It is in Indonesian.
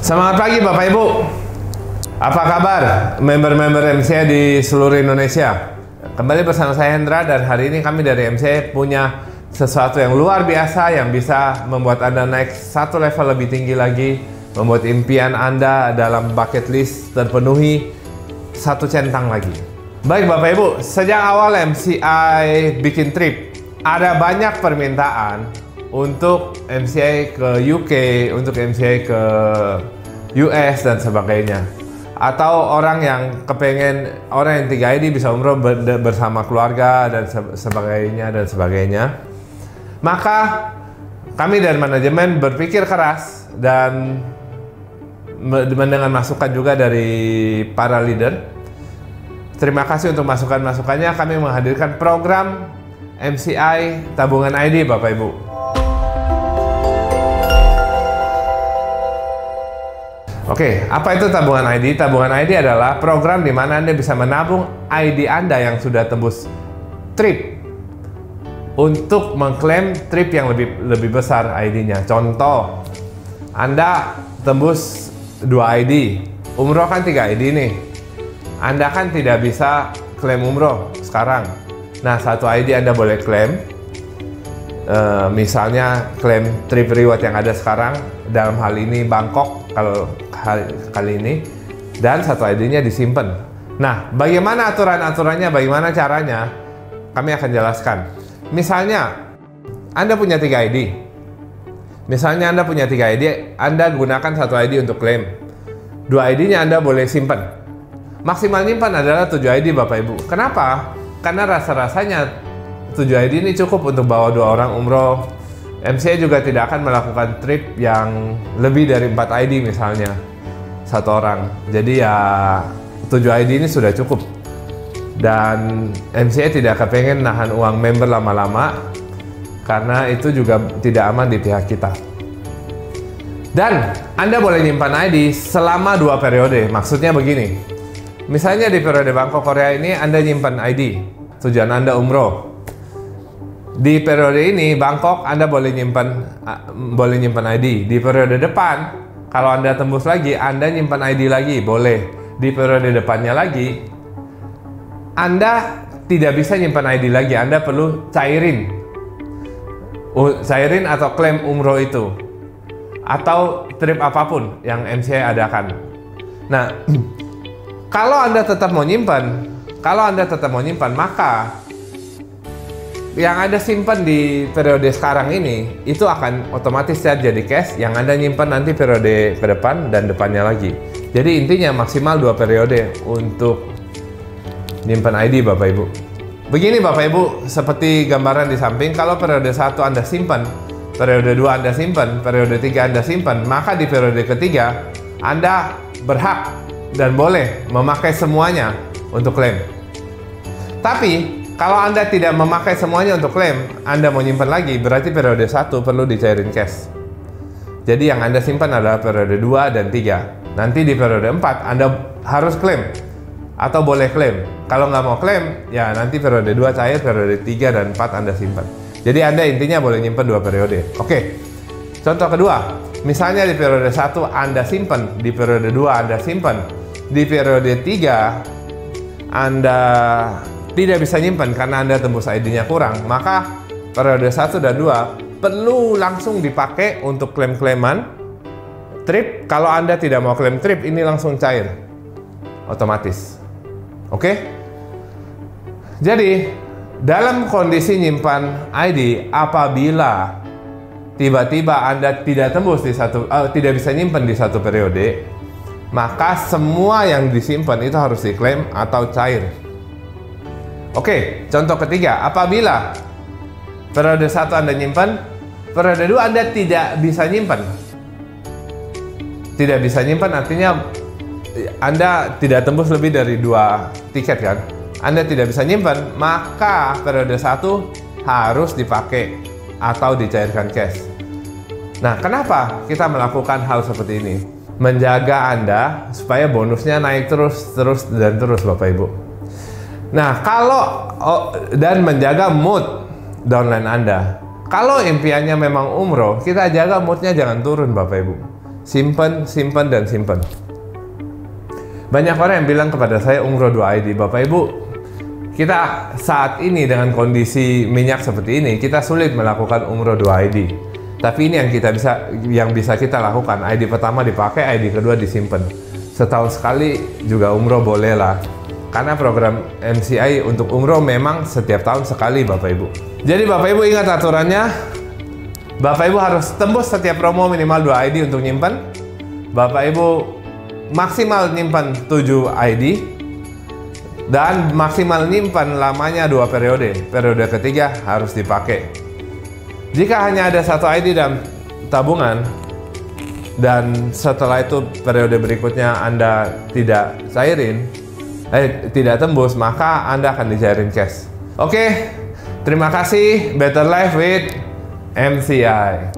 Semangat pagi Bapak Ibu. Apa kabar member-member MCI di seluruh Indonesia? Kembali bersama saya Hendra, dan hari ini kami dari MCI punya sesuatu yang luar biasa yang bisa membuat Anda naik satu level lebih tinggi lagi, membuat impian Anda dalam bucket list terpenuhi satu centang lagi. Baik Bapak Ibu, sejak awal MCI bikin trip, ada banyak permintaan untuk MCI ke UK, untuk MCI ke US dan sebagainya. Atau orang yang kepengen, orang yang 3 ID bisa umroh bersama keluarga dan sebagainya. Maka kami dari manajemen berpikir keras dan mendengar masukan juga dari para leader. Terima kasih untuk masukan-masukannya. Kami menghadirkan program MCI Tabungan ID Bapak Ibu. Oke, apa itu tabungan ID? Tabungan ID adalah program di mana Anda bisa menabung ID Anda yang sudah tembus trip untuk mengklaim trip yang lebih besar ID-nya. Contoh, Anda tembus 2 ID, umroh kan 3 ID nih. Anda kan tidak bisa klaim umroh sekarang. Nah, 1 ID Anda boleh klaim. Misalnya klaim trip reward yang ada sekarang, dalam hal ini Bangkok kalau kali ini, dan 1 ID-nya disimpan. Nah, bagaimana aturan-aturannya, bagaimana caranya, kami akan jelaskan. Misalnya Anda punya 3 ID. Misalnya Anda punya 3 ID, Anda gunakan 1 ID untuk klaim. 2 ID-nya Anda boleh simpan. Maksimal nyimpan adalah 7 ID Bapak Ibu. Kenapa? Karena rasa-rasanya 7 ID ini cukup untuk bawa 2 orang umroh. MCI juga tidak akan melakukan trip yang lebih dari 4 ID misalnya 1 orang. Jadi ya 7 ID ini sudah cukup. Dan MCI tidak kepengen nahan uang member lama-lama, karena itu juga tidak aman di pihak kita. Dan Anda boleh nyimpan ID selama 2 periode. Maksudnya begini, misalnya di periode Bangkok Korea ini Anda nyimpan ID, tujuan Anda umroh. Di periode ini Bangkok Anda boleh nyimpan ID. Di periode depan kalau Anda tembus lagi, Anda nyimpan ID lagi, boleh. Di periode depannya lagi Anda tidak bisa nyimpan ID lagi, Anda perlu cairin atau klaim umroh itu, atau trip apapun yang MCI adakan. Nah, kalau Anda tetap mau nyimpan, maka yang Anda simpan di periode sekarang ini itu akan otomatis jadi cash yang Anda nyimpan nanti periode ke depan dan depannya lagi. Jadi intinya maksimal 2 periode untuk nyimpan ID Bapak Ibu. Begini Bapak Ibu, seperti gambaran di samping, kalau periode 1 Anda simpan, periode 2 Anda simpan, periode 3 Anda simpan, maka di periode ketiga Anda berhak dan boleh memakai semuanya untuk klaim. Tapi kalau Anda tidak memakai semuanya untuk klaim, Anda mau nyimpan lagi, berarti periode 1 perlu dicairin cash. Jadi yang Anda simpan adalah periode 2 dan 3. Nanti di periode 4 Anda harus klaim atau boleh klaim. Kalau nggak mau klaim, ya nanti periode 2 cair, periode 3 dan 4 Anda simpan. Jadi Anda intinya boleh nyimpan 2 periode. Oke, contoh kedua, misalnya di periode 1 Anda simpan, di periode 2 Anda simpan, di periode 3 Anda tidak bisa nyimpan karena Anda tembus ID-nya kurang, maka periode 1 dan 2 perlu langsung dipakai untuk klaim-klaiman trip. Kalau Anda tidak mau klaim trip, ini langsung cair otomatis. Oke? Jadi dalam kondisi nyimpan ID, apabila tiba-tiba Anda tidak tembus tidak bisa nyimpan di 1 periode, maka semua yang disimpan itu harus diklaim atau cair. Oke, contoh ketiga, apabila periode 1 Anda nyimpan, periode 2 Anda tidak bisa nyimpan. Tidak bisa nyimpan artinya Anda tidak tembus lebih dari 2 tiket kan? Anda tidak bisa nyimpan, maka periode 1 harus dipakai atau dicairkan cash. Nah, kenapa kita melakukan hal seperti ini? Menjaga Anda supaya bonusnya naik terus Bapak Ibu. Nah, dan menjaga mood downline Anda. Kalau impiannya memang umroh, kita jaga moodnya jangan turun Bapak Ibu. simpen, simpen, dan simpen. Banyak orang yang bilang kepada saya umroh 2 ID, Bapak Ibu, kita saat ini dengan kondisi minyak seperti ini, kita sulit melakukan umroh 2 ID. Tapi ini yang bisa kita lakukan. ID pertama dipakai, ID kedua disimpan. Setahun sekali juga umroh boleh lah. Karena program MCI untuk umroh memang setiap tahun sekali, Bapak Ibu. Jadi Bapak Ibu ingat aturannya. Bapak Ibu harus tembus setiap promo minimal 2 ID untuk nyimpan. Bapak Ibu maksimal nyimpan 7 ID. Dan maksimal nyimpan lamanya 2 periode. Periode ketiga harus dipakai. Jika hanya ada 1 ID dalam tabungan, dan setelah itu periode berikutnya Anda tidak tidak tembus, maka Anda akan dicairin cash. Oke, terima kasih. Better Life with MCI.